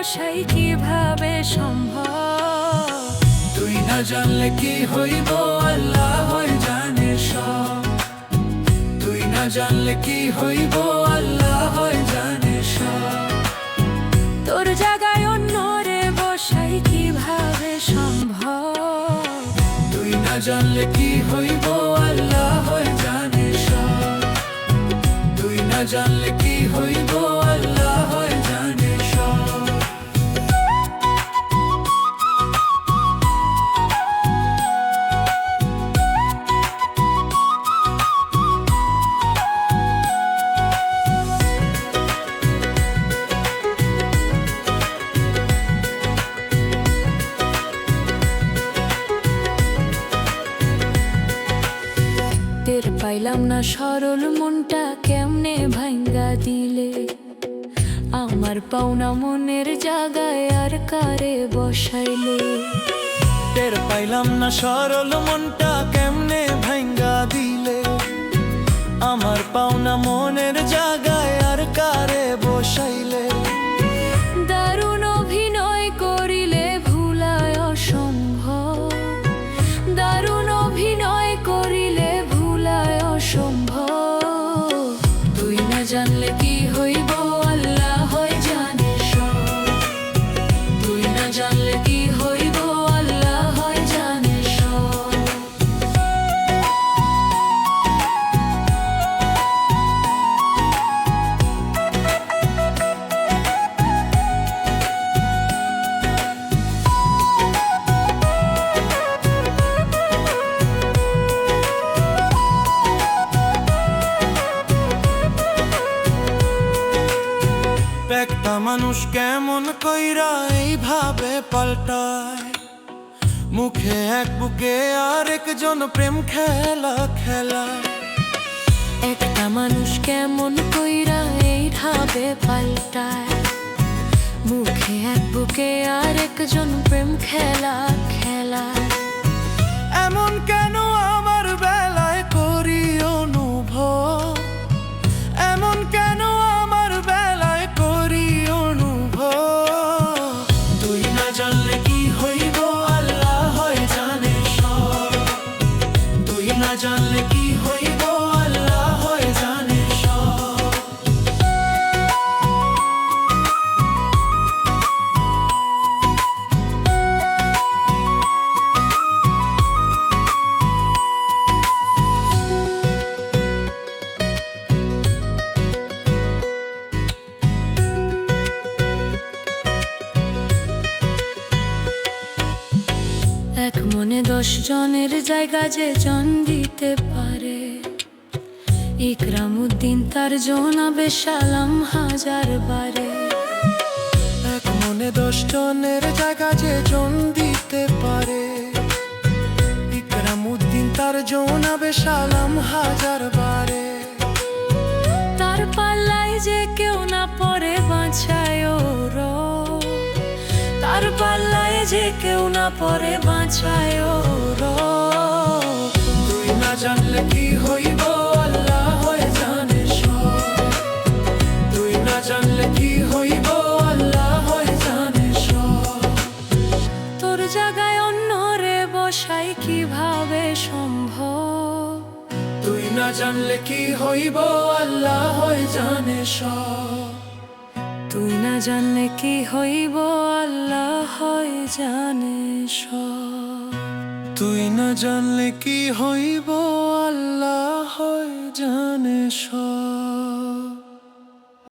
বসাই কিভাবে সম্ভব? তুই না জানলে কি হইব আল্লাহ জানে সব। তুই না জানলে কি হইব আল্লাহ জানে সব। তোর জায়গায় অন্যরে বসাই কিভাবে সম্ভব? তুই না জানলে কি হইব আল্লাহ জানে সব। তুই না জানলে কি হইব আল্লাহ জানে সব। টের পাইলাম না সরল মনটা কেমনে ভাঙ্গা দিলে। আমার পাওনা মনের জায়গায় আর কারে বসাইলে। টের পাইলাম না সরল মনটা কেমনে ভাঙ্গা দিলে। আমার পাওনা মনের জায়গায় আর কারে বসাইলে। দারুণ অভিনয় করিলে ভুলায় অসম্ভব। দারুণ অভিনয় করিলে ভুলায় অসম্ভব। তুই না জানলে কি হইব আল্লাহ জানে সব। তুই না জানলে কি হইব আল্লাহ জানে সব। একটা মানুষ কেমন কইরা এইভাবে পাল্টায়। মুখে এক বুকে আর একজন প্রেম খেলা খেলায়। একটা মানুষ কেমন কইরা এইভাবে পাল্টায়। মুখে এক বুকে আর একজন প্রেম খেলা খেলায়। এমন কেন আমার বেলায় করি অনুভব। এমন কেন আমার বেলায় করি অনুভব। তুই না জানলে কি হইব আল্লাহ জানে সব। তুই না জানলে কি হইব আল্লাহ জানে সব। এক মনে 10 জনের জায়গা যে জন দিতে পারে। ইকরামউদ্দিন তার জনাবে সালাম হাজার বারে। এক মনে 10 জনের জায়গা যে জন দিতে পারে। ইকরামউদ্দিন তার জনাবে সালাম হাজার বারে। তার পাল্লায় যে কেউ না পড়ে বাঁচায় ওর। তার পাল্লায় যে কেউ না পড়ে বাঁচায় ওর। তুই না জানলে কি হইব আল্লাহ জানে সব। তুই না জানলে কি হইব আল্লাহ জানে সব। তোর জায়গায় অন্যরে বসাই কিভাবে সম্ভব? তুই না জানলে কি হইব আল্লাহ জানে সব। তুই না জানলে কি হইব আল্লাহ জানে সব। তুই না জানলে কি হইব আল্লাহ জানে সব।